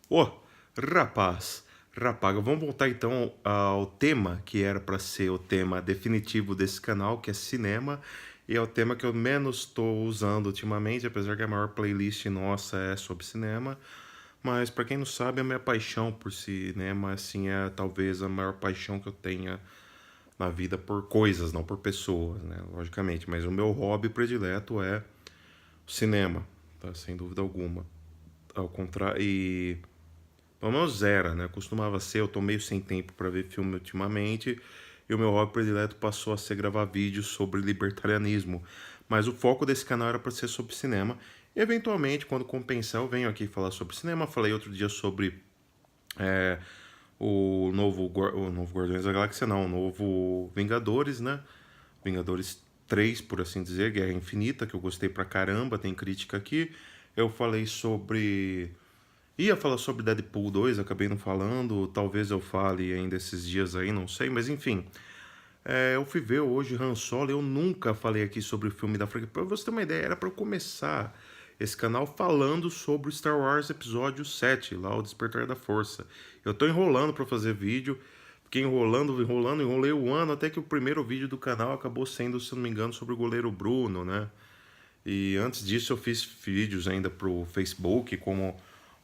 Ô, rapaz, vamos voltar então ao tema que era para ser o tema definitivo desse canal, que é cinema, e é o tema que eu menos estou usando ultimamente, apesar que a maior playlist nossa é sobre cinema. Mas para quem não sabe, a minha paixão por cinema, assim, é talvez a maior paixão que eu tenha na vida por coisas, não por pessoas, né? Logicamente, mas o meu hobby predileto é o cinema, tá? Sem dúvida alguma. Ao contrário, e pelo menos era, né? Costumava ser, eu tô meio sem tempo para ver filme ultimamente, e o meu hobby predileto passou a ser gravar vídeos sobre libertarianismo. Mas o foco desse canal era para ser sobre cinema. Eventualmente, quando compensar, eu venho aqui falar sobre cinema. Falei outro dia sobre é, o novo Guardiões da Galáxia, não, o novo Vingadores, né? Vingadores 3, por assim dizer, Guerra Infinita, que eu gostei pra caramba, tem crítica aqui. Eu falei sobre. Ia falar sobre Deadpool 2, acabei não falando. Talvez eu fale ainda esses dias aí, não sei, mas enfim. Eu fui ver hoje Han Solo. Eu nunca falei aqui sobre o filme da franquia. Pra você ter uma ideia, era pra eu começar esse canal falando sobre o Star Wars Episódio 7, lá o Despertar da Força. Eu tô enrolando pra fazer vídeo. Fiquei enrolando, enrolei o ano até que o primeiro vídeo do canal acabou sendo, se não me engano, sobre o goleiro Bruno, né? E antes disso eu fiz vídeos ainda pro Facebook, como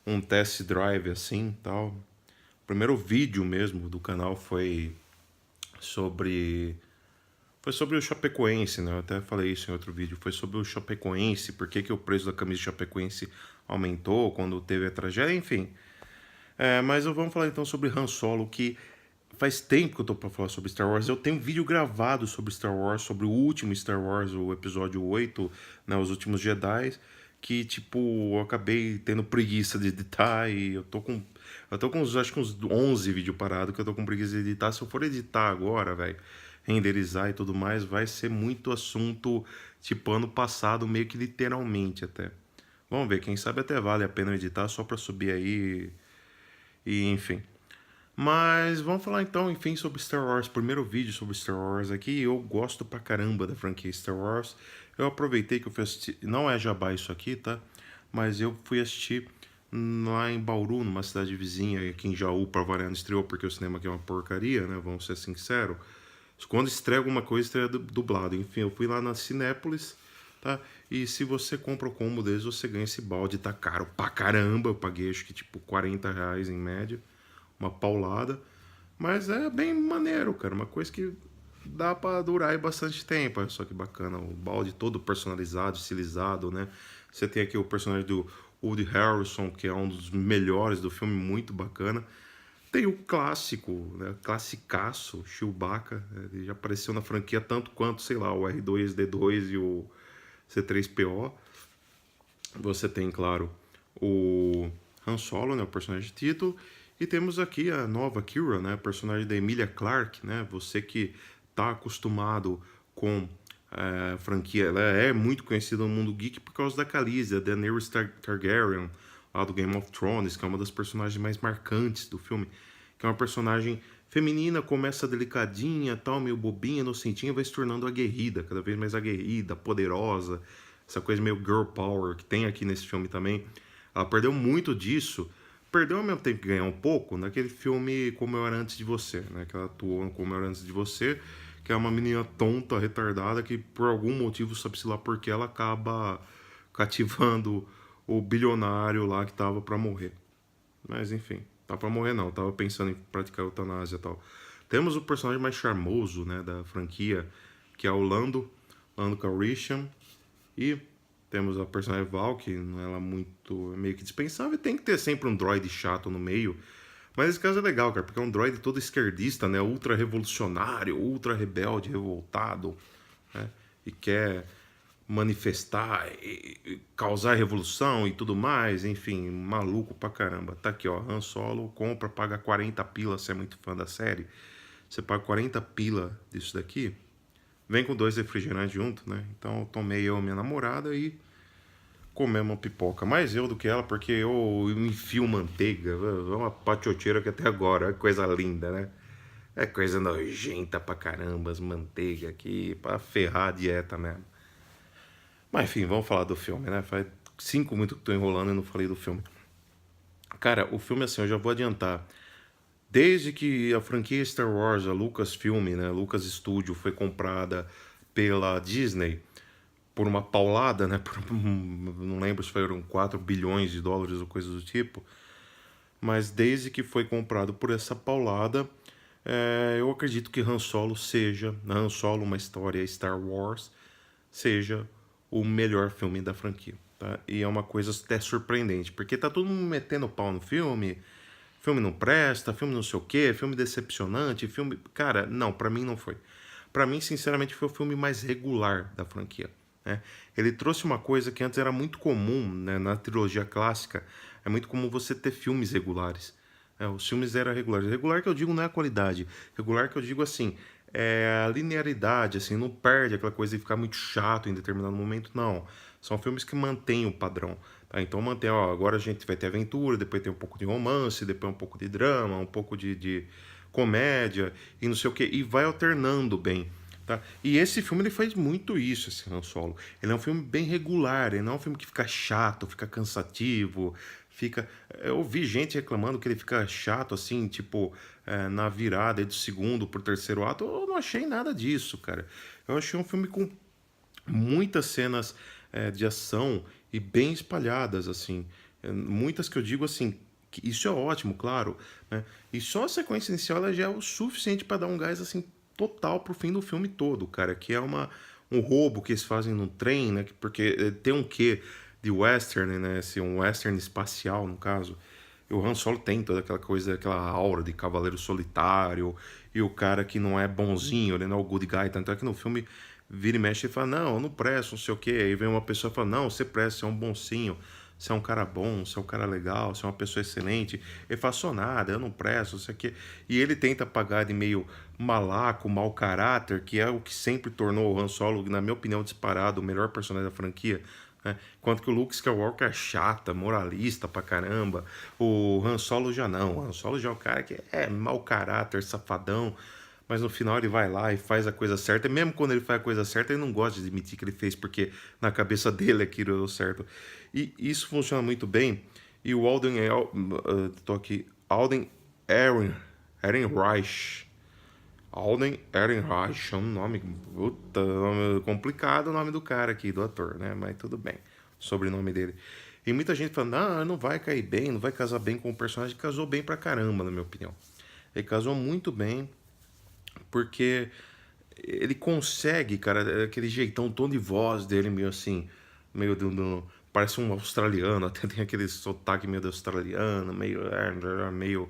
um test drive assim, tal. O primeiro vídeo mesmo do canal sobre foi sobre o Chapecoense, né? Eu até falei isso em outro vídeo. Foi sobre o Chapecoense, por que, que o preço da camisa de Chapecoense aumentou quando teve a tragédia, enfim. Mas vamos falar então sobre Han Solo, que faz tempo que eu tô pra falar sobre Star Wars. Eu tenho um vídeo gravado sobre Star Wars, sobre o último Star Wars, o episódio 8, né, Os Últimos Jedi, que, tipo, eu acabei tendo preguiça de editar e eu tô com uns, acho que uns 11 vídeos parados que eu tô com preguiça de editar. Se eu for editar agora, velho, renderizar e tudo mais, vai ser muito assunto, tipo, ano passado, meio que literalmente até. Vamos ver, quem sabe até vale a pena editar só pra subir aí e enfim. Mas vamos falar então, enfim, sobre Star Wars. Primeiro vídeo sobre Star Wars aqui. Eu gosto pra caramba da franquia Star Wars. Eu aproveitei que eu fui assistir. Não é jabá isso aqui, tá? Mas eu fui assistir lá em Bauru, numa cidade vizinha, aqui em Jaú, pra variar, não estreou, porque o cinema aqui é uma porcaria, né? Vamos ser sinceros. Quando estreia alguma coisa, estreia dublado. Enfim, eu fui lá na Cinépolis, tá? E se você compra o combo deles, você ganha esse balde. Tá caro pra caramba. Eu paguei acho que tipo R$ 40 em média, uma paulada. Mas é bem maneiro, cara. Uma coisa que dá pra durar aí bastante tempo. Olha só que bacana. O balde todo personalizado, estilizado, né? Você tem aqui o personagem do Woody Harrelson, que é um dos melhores do filme, muito bacana. Tem o clássico, né? Classicaço, Chewbacca. Ele já apareceu na franquia tanto quanto, sei lá, o R2-D2 e o C3PO. Você tem, claro, o Han Solo, né, o personagem de título, e temos aqui a nova Kira, né, a personagem da Emilia Clarke, né, você que está acostumado com a franquia, ela é muito conhecida no mundo geek por causa da Khaleesi, a Daenerys Targaryen, lá do Game of Thrones, que é uma das personagens mais marcantes do filme, que é uma personagem feminina, começa delicadinha, tal, meio bobinha, inocentinha, vai se tornando aguerrida, cada vez mais aguerrida, poderosa, essa coisa meio girl power que tem aqui nesse filme também. Ela perdeu muito disso, perdeu ao mesmo tempo que ganhou um pouco naquele filme Como Eu Era Antes de Você, né? Que ela atuou no Como Eu Era Antes de Você, que é uma menina tonta, retardada, que por algum motivo, sabe-se lá porque ela acaba cativando o bilionário lá que tava pra morrer. Mas enfim, tá pra morrer não, tava pensando em praticar eutanásia e tal. Temos o personagem mais charmoso, né, da franquia, que é o Lando Calrissian, e temos a personagem Val, que não é ela muito meio que dispensável, e tem que ter sempre um droid chato no meio. Mas esse caso é legal, cara, porque é um droid todo esquerdista, né, ultra revolucionário, ultra rebelde, revoltado, né, e quer manifestar, e causar revolução e tudo mais, enfim, maluco pra caramba. Tá aqui, ó, Han Solo, compra, paga 40 pila, se é muito fã da série. Você paga 40 pila disso daqui, vem com 2 refrigerantes junto, né? Então eu tomei eu e minha namorada e comemos uma pipoca. Mais eu do que ela, porque eu enfio manteiga, é uma patioteira que até agora é coisa linda, né? É coisa nojenta pra caramba, as manteiga aqui, pra ferrar a dieta mesmo. Mas enfim, vamos falar do filme, né? Faz 5 minutos que tô enrolando e não falei do filme. Cara, o filme, assim, eu já vou adiantar. Desde que a franquia Star Wars, a Lucasfilm, né, Lucas Studio, foi comprada pela Disney por uma paulada, né, não lembro se foram 4 bilhões de dólares ou coisa do tipo, mas desde que foi comprado por essa paulada, eu acredito que Han Solo, uma história Star Wars, seja o melhor filme da franquia, tá? E é uma coisa até surpreendente, porque tá todo mundo metendo pau no filme, filme não presta, filme não sei o quê, filme decepcionante, filme... Cara, não, pra mim não foi. Pra mim, sinceramente, foi o filme mais regular da franquia, né? Ele trouxe uma coisa que antes era muito comum, né? Na trilogia clássica, é muito comum você ter filmes regulares. Os filmes eram regulares. Regular que eu digo não é a qualidade. Regular que eu digo assim, é a linearidade, assim, não perde aquela coisa de ficar muito chato em determinado momento, não. São filmes que mantêm o padrão. Tá? Então mantém, ó, agora a gente vai ter aventura, depois tem um pouco de romance, depois um pouco de drama, um pouco de comédia e não sei o que, e vai alternando bem. Tá? E esse filme ele faz muito isso, esse Han Solo. Ele é um filme bem regular, ele não é um filme que fica chato, fica cansativo, fica. Eu ouvi gente reclamando que ele fica chato, assim, tipo, na virada do segundo pro terceiro ato. Eu não achei nada disso, cara. Eu achei um filme com muitas cenas de ação e bem espalhadas, assim. Muitas que eu digo assim, que isso é ótimo, claro, né? E só a sequência inicial ela já é o suficiente para dar um gás assim total pro fim do filme todo, cara, que é um roubo que eles fazem no trem, né? Porque tem um quê de western, né? Assim, um western espacial, no caso. E o Han Solo tem toda aquela coisa, aquela aura de cavaleiro solitário, e o cara que não é bonzinho, ele não é o good guy, tanto é que no filme vira e mexe e fala, não, eu não presto, não sei o quê. Aí vem uma pessoa e fala, não, você presta, você é um bonzinho, você é um cara bom, você é um cara legal, você é uma pessoa excelente. Ele fala, sou nada, eu não presto, não sei o quê. E ele tenta pagar de meio malaco, mau caráter, que é o que sempre tornou o Han Solo, na minha opinião, disparado, o melhor personagem da franquia, né? Enquanto que o Luke Skywalker é chata, moralista pra caramba. O Han Solo já não. O Han Solo já é o cara que é mau caráter, safadão. Mas no final ele vai lá e faz a coisa certa. E mesmo quando ele faz a coisa certa, ele não gosta de admitir que ele fez, porque na cabeça dele aquilo deu certo. E isso funciona muito bem. E o tô aqui. Alden Ehrenreich. Alden Ehrenreich é um nome, puta, nome complicado o nome do cara aqui, do ator, né? Mas tudo bem, o sobrenome dele. E muita gente fala, não, não vai cair bem, não vai casar bem com o personagem. Casou bem pra caramba, na minha opinião. Ele casou muito bem, porque ele consegue, cara, aquele jeitão, tom de voz dele, meio assim, meio parece um australiano, até tem aquele sotaque meio de australiano, meio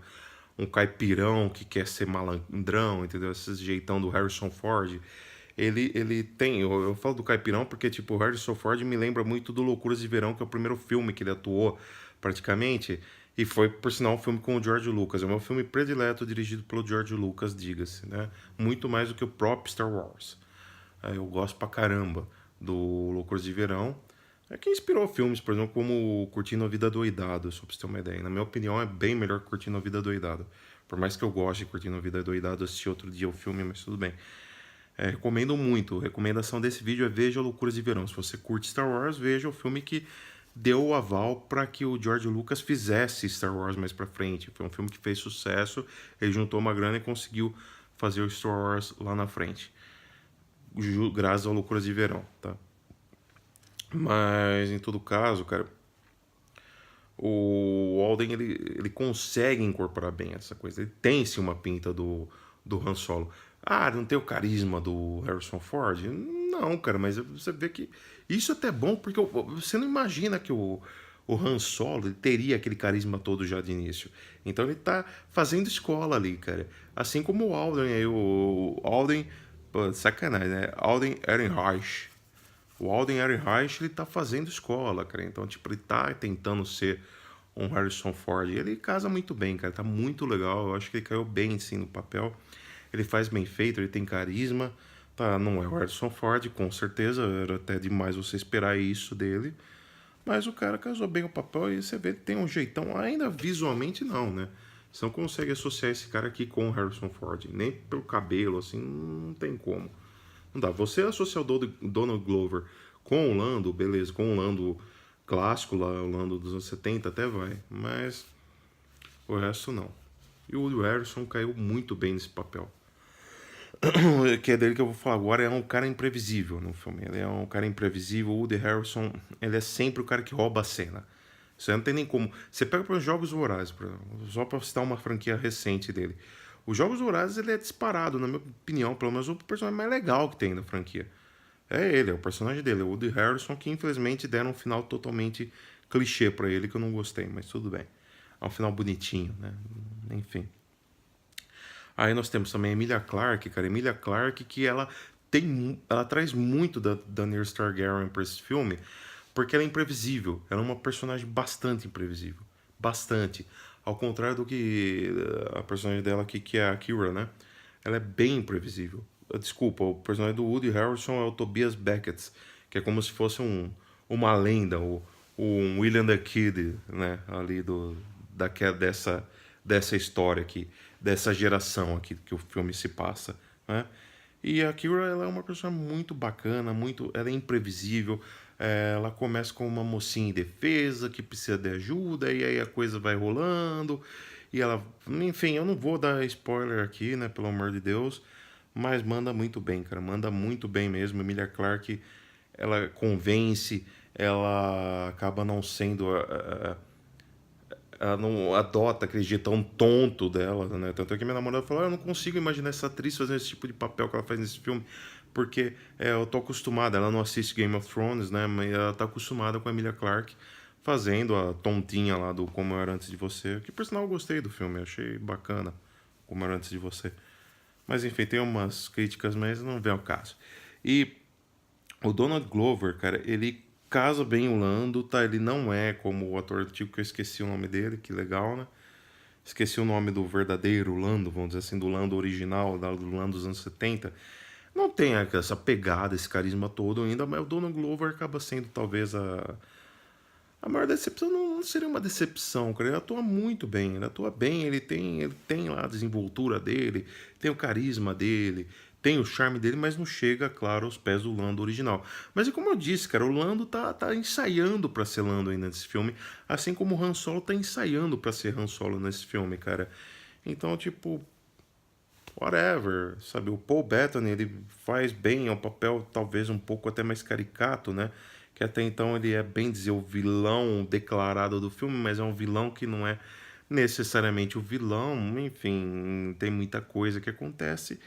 um caipirão que quer ser malandrão, entendeu? Esse jeitão do Harrison Ford. Ele tem, eu falo do caipirão porque, tipo, o Harrison Ford me lembra muito do Loucuras de Verão, que é o primeiro filme que ele atuou, praticamente, e foi, por sinal, um filme com o George Lucas. É o meu filme predileto, dirigido pelo George Lucas, diga-se, né? Muito mais do que o próprio Star Wars. Eu gosto pra caramba do Loucuras de Verão. É que inspirou filmes, por exemplo, como Curtindo a Vida Doidado, só pra você ter uma ideia. Na minha opinião, é bem melhor que Curtindo a Vida Doidado. Por mais que eu goste de Curtindo a Vida Doidado, assisti outro dia o filme, mas tudo bem. Recomendo muito. Recomendação desse vídeo é veja Loucuras de Verão. Se você curte Star Wars, veja o filme que deu o aval para que o George Lucas fizesse Star Wars mais pra frente. Foi um filme que fez sucesso, ele juntou uma grana e conseguiu fazer o Star Wars lá na frente. Graças ao Loucuras de Verão, tá? Mas, em todo caso, cara, o Alden, ele consegue incorporar bem essa coisa. Ele tem, sim, uma pinta do Han Solo. Ah, não tem o carisma do Harrison Ford? Não, cara, mas você vê que isso é até bom, porque você não imagina que o Han Solo ele teria aquele carisma todo já de início. Então ele tá fazendo escola ali, cara. Assim como o Alden, aí, o Alden, pô, sacanagem, né? Alden Ehrenreich. O Alden Ehrenreich, ele tá fazendo escola, cara. Então, tipo, ele tá tentando ser um Harrison Ford. Ele casa muito bem, cara. Tá muito legal. Eu acho que ele caiu bem, sim, no papel. Ele faz bem feito, ele tem carisma. Tá, não é o Harrison Ford, com certeza. Era até demais você esperar isso dele. Mas o cara casou bem o papel e você vê que tem um jeitão. Ainda visualmente, não, né? Você não consegue associar esse cara aqui com o Harrison Ford. Nem pelo cabelo, assim, não tem como. Não dá. Você associar o Donald Glover com o Lando, beleza, com o Lando clássico lá, o Lando dos anos 70 até vai, mas O resto não. E o Woody Harrelson caiu muito bem nesse papel. Que é dele que eu vou falar agora, é um cara imprevisível no filme. Ele é um cara imprevisível. O Woody Harrelson, ele é sempre o cara que rouba a cena. Você não tem nem como. Você pega para os Jogos Vorazes, só para citar uma franquia recente dele. Os Jogos Vorazes, ele é disparado, na minha opinião, pelo menos o personagem mais legal que tem da franquia. É ele, é o personagem dele, o Woody Harrelson, que infelizmente deram um final totalmente clichê pra ele, que eu não gostei, mas tudo bem. É um final bonitinho, né? Enfim. Aí nós temos também a Emilia Clarke, cara. Emilia Clarke, que ela traz muito da Daenerys Targaryen pra esse filme, porque ela é imprevisível. Ela é uma personagem bastante imprevisível. Bastante. Ao contrário do que a personagem dela aqui, que é a Kira, né? Ela é bem imprevisível. Desculpa, o personagem do Woody Harrelson é o Tobias Beckett, que é como se fosse uma lenda, um William the Kid, né? Ali dessa história aqui, dessa geração aqui que o filme se passa, né? E a Kira, ela é uma pessoa muito bacana, ela é imprevisível. Ela começa com uma mocinha indefesa que precisa de ajuda e aí a coisa vai rolando e ela, enfim, eu não vou dar spoiler aqui, né, pelo amor de Deus, mas manda muito bem, cara, manda muito bem mesmo. Emilia Clarke, ela convence, ela acaba não sendo ela não adota aquele jeitão tonto dela, né? Tanto é que minha namorada falou: eu não consigo imaginar essa atriz fazendo esse tipo de papel que ela faz nesse filme, porque eu tô acostumada, ela não assiste Game of Thrones, né? Mas ela tá acostumada com a Emilia Clarke fazendo a tontinha lá do Como Eu Era Antes de Você, que por sinal eu gostei do filme, achei bacana Como Eu Era Antes de Você. Mas enfim, tem umas críticas, mas não vem ao caso. E o Donald Glover, cara, ele casa bem o Lando, tá? Ele não é como o ator antigo, que eu esqueci o nome dele, que legal, né? Esqueci o nome do verdadeiro Lando, vamos dizer assim, do Lando original, do Lando dos anos 70. Não tem essa pegada, esse carisma todo ainda, mas o Donald Glover acaba sendo talvez a maior decepção. Não seria uma decepção, cara. Ele atua muito bem, ele atua bem, ele tem lá a desenvoltura dele, tem o carisma dele, tem o charme dele, mas não chega, claro, aos pés do Lando original. Mas é como eu disse, cara, o Lando tá ensaiando pra ser Lando ainda nesse filme, assim como o Han Solo tá ensaiando pra ser Han Solo nesse filme, cara. Então, tipo, whatever, sabe? O Paul Bettany, ele faz bem, é um papel talvez um pouco até mais caricato, né? Que até então ele é, bem dizer, o vilão declarado do filme, mas é um vilão que não é necessariamente o vilão, enfim, tem muita coisa que acontece.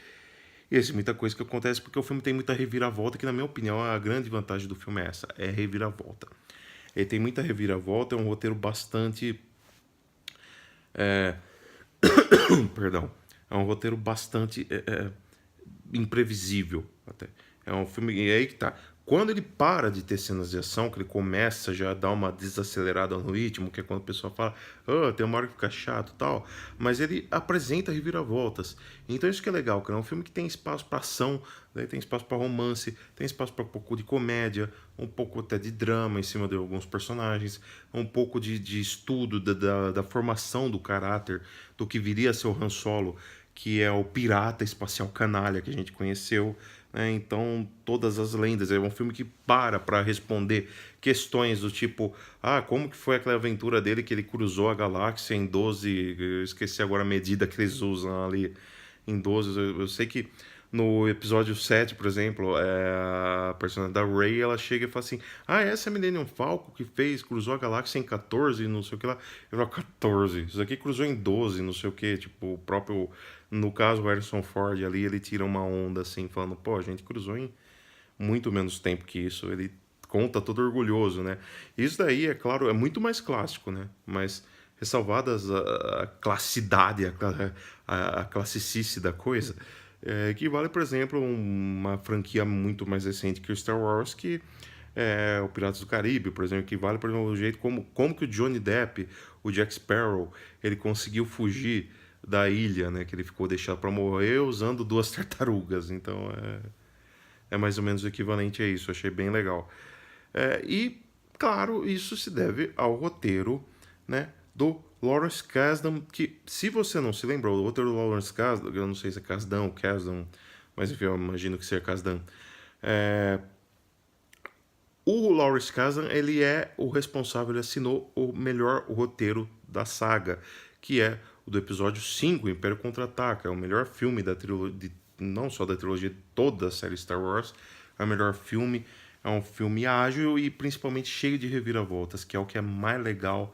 E esse muita coisa que acontece porque o filme tem muita reviravolta, que na minha opinião a grande vantagem do filme é essa, é a reviravolta. Ele tem muita reviravolta, é um roteiro bastante, perdão, é um roteiro bastante imprevisível até. É um filme. E aí que tá. Quando ele para de ter cenas de ação, que ele começa já a dar uma desacelerada no ritmo, que é quando o pessoal fala, tem uma hora que fica chato e tal, mas ele apresenta reviravoltas. Então isso que é legal, cara. É um filme que tem espaço para ação, daí tem espaço para romance, tem espaço para um pouco de comédia, um pouco até de drama em cima de alguns personagens, um pouco de estudo da formação do caráter, do que viria a ser o Han Solo, que é o pirata espacial canalha que a gente conheceu, né? Então, todas as lendas. É um filme que para responder questões do tipo: como que foi aquela aventura dele que ele cruzou a galáxia em 12. Eu esqueci agora a medida que eles usam ali em 12. Eu sei que no episódio 7, por exemplo, a personagem da Rey, ela chega e fala assim: essa é a Millennium Falcon que cruzou a galáxia em 14, não sei o que lá. Eu falo, 14, isso aqui cruzou em 12, não sei o que. Tipo, o próprio, no caso, o Harrison Ford ali, ele tira uma onda assim, falando: pô, a gente cruzou em muito menos tempo que isso. Ele conta todo orgulhoso, né? Isso daí, é claro, é muito mais clássico, né? Mas ressalvadas a classidade, a classicice da coisa, equivale, por exemplo, uma franquia muito mais recente que o Star Wars, que é o Piratas do Caribe, por exemplo, que vale, por exemplo, o jeito como que o Johnny Depp, o Jack Sparrow, ele conseguiu fugir da ilha, né, que ele ficou deixado para morrer usando duas tartarugas. Então, é mais ou menos o equivalente a isso. Achei bem legal. E, claro, isso se deve ao roteiro, né, do Lawrence Kasdan, que, se você não se lembrou, o roteiro do Lawrence Kasdan, eu não sei se é Kasdan ou Kasdan, mas enfim, eu imagino que seja Kasdan. O Lawrence Kasdan, ele é o responsável, ele assinou o melhor roteiro da saga, que é o do episódio 5, Império Contra-Ataca. É o melhor filme da trilogia, não só da trilogia, toda a série Star Wars. É o melhor filme. É um filme ágil e principalmente cheio de reviravoltas, que é o que é mais legal.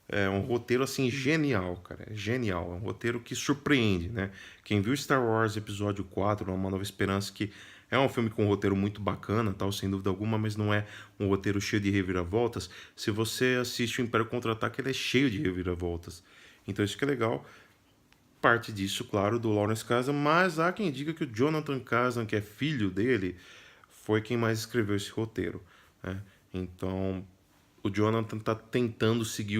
É um roteiro assim genial, cara. É genial. É um roteiro que surpreende, né? Quem viu Star Wars Episódio 4, Uma Nova Esperança, que é um filme com um roteiro muito bacana, tal, sem dúvida alguma, mas não é um roteiro cheio de reviravoltas. Se você assiste o Império Contra-Ataque, ele é cheio de reviravoltas. Então isso que é legal. Parte disso, claro, do Lawrence Kasdan, mas há quem diga que o Jonathan Kasdan, que é filho dele, foi quem mais escreveu esse roteiro, né? Então, o Jonathan tá tentando seguir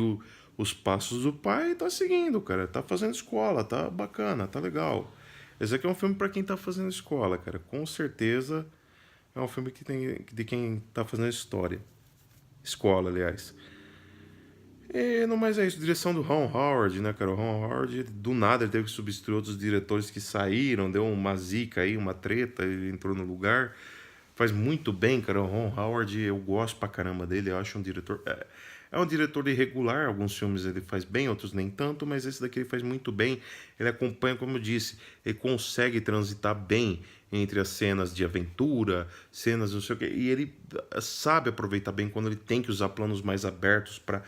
os passos do pai e tá seguindo, cara. Tá fazendo escola, tá bacana, tá legal. Esse aqui é um filme para quem tá fazendo escola, cara. Com certeza é um filme que tem de quem tá fazendo história. Escola, aliás. E no mais é isso, direção do Ron Howard, né, cara? O Ron Howard, do nada, ele teve que substituir outros diretores que saíram, deu uma zica aí, uma treta, ele entrou no lugar. Faz muito bem, cara. O Ron Howard, eu gosto pra caramba dele, eu acho um diretor. É um diretor irregular, alguns filmes ele faz bem, outros nem tanto, mas esse daqui ele faz muito bem. Ele acompanha, como eu disse, ele consegue transitar bem entre as cenas de aventura, cenas não sei o quê, e ele sabe aproveitar bem quando ele tem que usar planos mais abertos para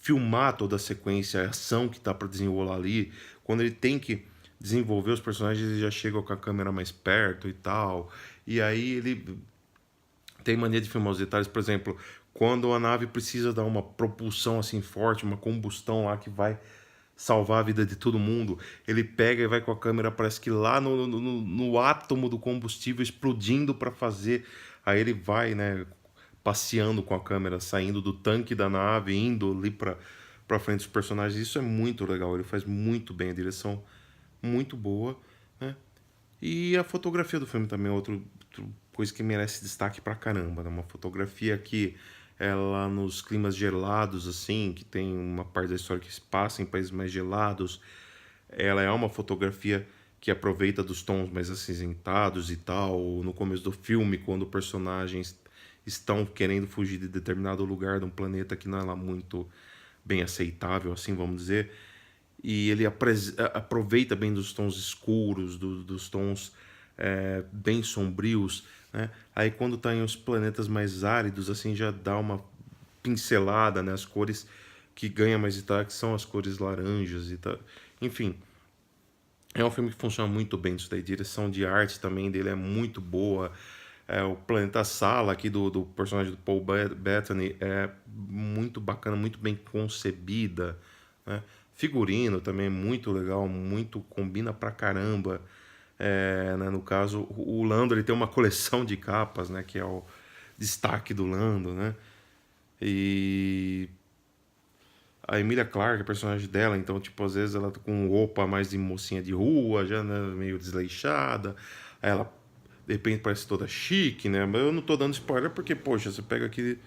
filmar toda a sequência, a ação que tá para desenrolar ali, quando ele tem que desenvolver os personagens, ele já chega com a câmera mais perto e tal. E aí ele tem mania de filmar os detalhes, por exemplo, quando a nave precisa dar uma propulsão assim forte, uma combustão lá que vai salvar a vida de todo mundo, ele pega e vai com a câmera, parece que lá no átomo do combustível explodindo para fazer. Aí ele vai, né, passeando com a câmera, saindo do tanque da nave, indo ali para frente dos personagens. Isso é muito legal, ele faz muito bem, a direção muito boa, né? E a fotografia do filme também é outra coisa que merece destaque pra caramba, né? Uma fotografia que ela nos climas gelados, assim, que tem uma parte da história que se passa em países mais gelados, ela é uma fotografia que aproveita dos tons mais acinzentados e tal. No começo do filme, quando personagens estão querendo fugir de determinado lugar de um planeta que não é lá muito bem aceitável, assim, vamos dizer, e ele aproveita bem dos tons escuros, dos tons bem sombrios, né? Aí quando tá em os planetas mais áridos, assim, já dá uma pincelada, né? As cores que ganham mais destaque são as cores laranjas e tal. Enfim, é um filme que funciona muito bem isso daí. Direção de arte também dele é muito boa. O Planeta Sala aqui do personagem do Paul Bettany é muito bacana, muito bem concebida, né? Figurino também é muito legal, muito combina pra caramba. Né, no caso, o Lando ele tem uma coleção de capas, né? Que é o destaque do Lando, né? E a Emilia Clarke, a personagem dela, então, tipo, às vezes ela tá com roupa mais de mocinha de rua, já, né, meio desleixada. Aí ela, de repente, parece toda chique, né? Mas eu não tô dando spoiler porque, poxa, você pega aqui.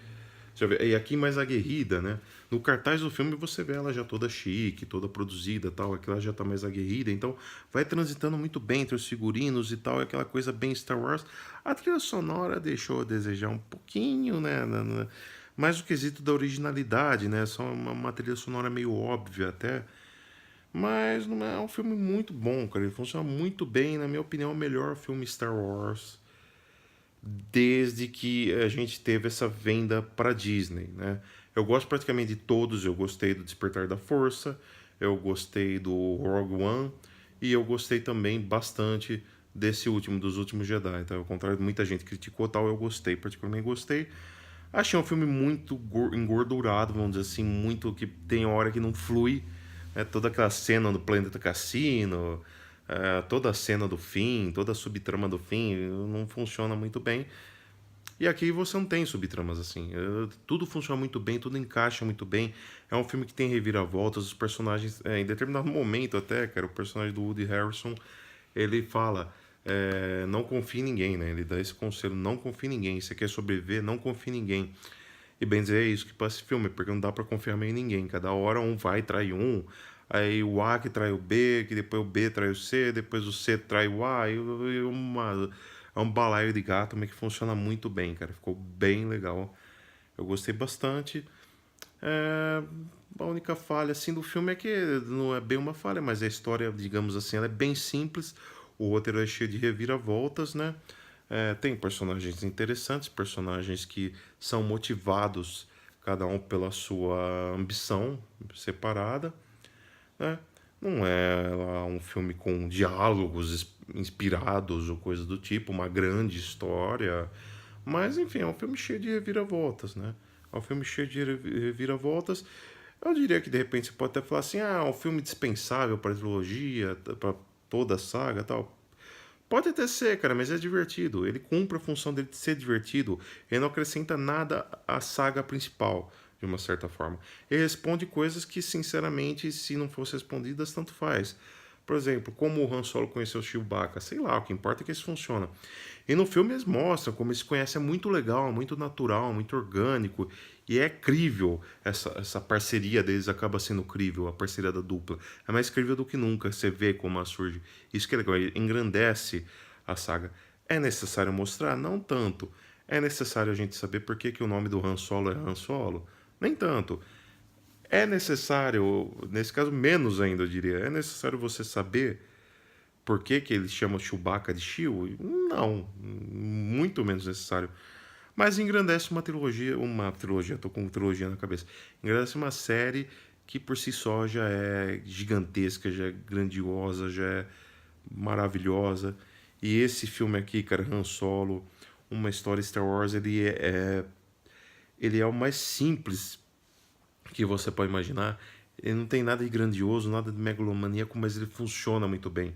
Você vê, e aqui mais aguerrida, né? No cartaz do filme você vê ela já toda chique, toda produzida tal. Aqui ela já tá mais aguerrida. Então vai transitando muito bem entre os figurinos e tal. Aquela coisa bem Star Wars. A trilha sonora deixou a desejar um pouquinho, né? Mais o quesito da originalidade, né? Só uma trilha sonora meio óbvia até. Mas não é um filme muito bom, cara. Ele funciona muito bem. Na minha opinião, é o melhor filme Star Wars desde que a gente teve essa venda para Disney, né? Eu gosto praticamente de todos. Eu gostei do Despertar da Força, eu gostei do Rogue One e eu gostei também bastante desse último, dos últimos Jedi. Tá? Ao contrário de muita gente criticou tal, eu gostei, particularmente gostei. Achei um filme muito engordurado, vamos dizer assim, muito que tem hora que não flui. Toda aquela cena do Planeta Cassino, toda a cena do fim, toda a subtrama do fim não funciona muito bem. E aqui você não tem subtramas assim. Tudo funciona muito bem, tudo encaixa muito bem. É um filme que tem reviravoltas, os personagens, em determinado momento até, cara, o personagem do Woody Harrelson, ele fala, não confie em ninguém, né? Ele dá esse conselho, não confie em ninguém. Você quer sobreviver, não confie em ninguém. E bem dizer, é isso que passa esse filme, porque não dá pra confiar meio em ninguém. Cada hora um vai e trai um, aí o A que trai o B, que depois o B trai o C, depois o C trai o A, é um balaio de gato, mas que funciona muito bem, cara. Ficou bem legal. Eu gostei bastante. É, A única falha assim do filme é que não é bem uma falha, mas a história, digamos assim, ela é bem simples. O roteiro é cheio de reviravoltas, né? Tem personagens interessantes, personagens que são motivados, cada um pela sua ambição separada, né? Não é lá um filme com diálogos inspirados ou coisa do tipo, uma grande história. Mas, enfim, é um filme cheio de reviravoltas, né? É um filme cheio de reviravoltas. Eu diria que, de repente, você pode até falar assim, ah, é um filme dispensável para a trilogia, para toda a saga e tal. Pode até ser, cara, mas é divertido. Ele cumpre a função dele de ser divertido. Ele não acrescenta nada à saga principal, de uma certa forma. Ele responde coisas que, sinceramente, se não fossem respondidas, tanto faz. Por exemplo, como o Han Solo conheceu o Chewbacca, sei lá, o que importa é que isso funciona. E no filme eles mostram como eles se conhecem, é muito legal, muito natural, muito orgânico. E é crível, essa parceria deles acaba sendo crível, a parceria da dupla. É mais crível do que nunca, você vê como ela surge. Isso que é legal, ele engrandece a saga. É necessário mostrar? Não tanto. É necessário a gente saber por que o nome do Han Solo é Han Solo? Nem tanto. É necessário, nesse caso menos ainda eu diria, é necessário você saber por que ele chama Chewbacca de Chewie? Não, muito menos necessário. Mas engrandece uma trilogia, tô com trilogia na cabeça. Engrandece uma série que por si só já é gigantesca, já é grandiosa, já é maravilhosa. E esse filme aqui, cara, Han Solo, uma história Star Wars, ele é o mais simples que você pode imaginar. Ele não tem nada de grandioso, nada de megalomaníaco, mas ele funciona muito bem.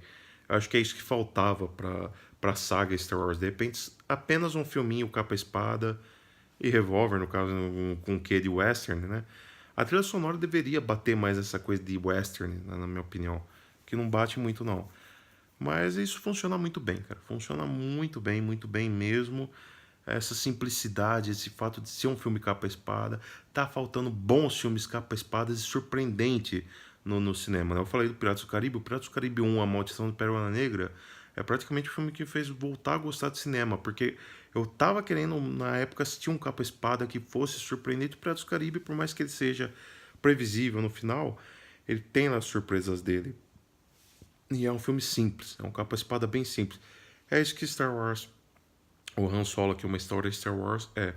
Eu acho que é isso que faltava para saga Star Wars. De repente, apenas um filminho capa-espada e revólver, no caso, com quê de western, né? A trilha sonora deveria bater mais essa coisa de western, né, na minha opinião. Que não bate muito, não. Mas isso funciona muito bem, cara. Funciona muito bem mesmo. Essa simplicidade, esse fato de ser um filme capa-espada. Tá faltando bons filmes capa-espadas e surpreendente no cinema, né? Eu falei do Piratas do Caribe. O Piratas do Caribe 1, A Maldição de Pérola Negra, é praticamente o filme que fez voltar a gostar de cinema. Porque eu tava querendo, na época, assistir um capa-espada que fosse surpreendente. O Piratas do Caribe, por mais que ele seja previsível no final, ele tem as surpresas dele. E é um filme simples, é um capa-espada bem simples. É isso que Star Wars, o Han Solo, que é uma história Star Wars, é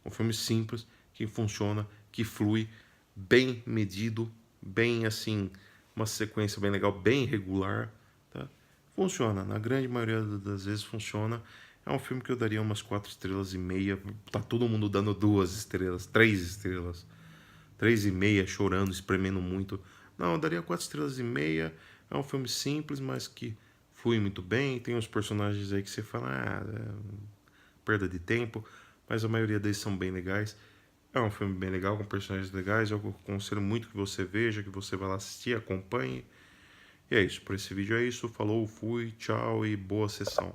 um filme simples, que funciona, que flui, bem medido, bem assim, uma sequência bem legal, bem regular, tá? Funciona, na grande maioria das vezes funciona. É um filme que eu daria umas 4 estrelas e meia. Tá todo mundo dando 2 estrelas, 3 estrelas. 3,5 chorando, espremendo muito. Não, eu daria 4 estrelas e meia. É um filme simples, mas que flui muito bem. Tem uns personagens aí que você fala, perda de tempo, mas a maioria deles são bem legais. É um filme bem legal, com personagens legais. Eu aconselho muito que você veja, que você vá lá assistir, acompanhe. E é isso, por esse vídeo é isso. Falou, fui, tchau e boa sessão.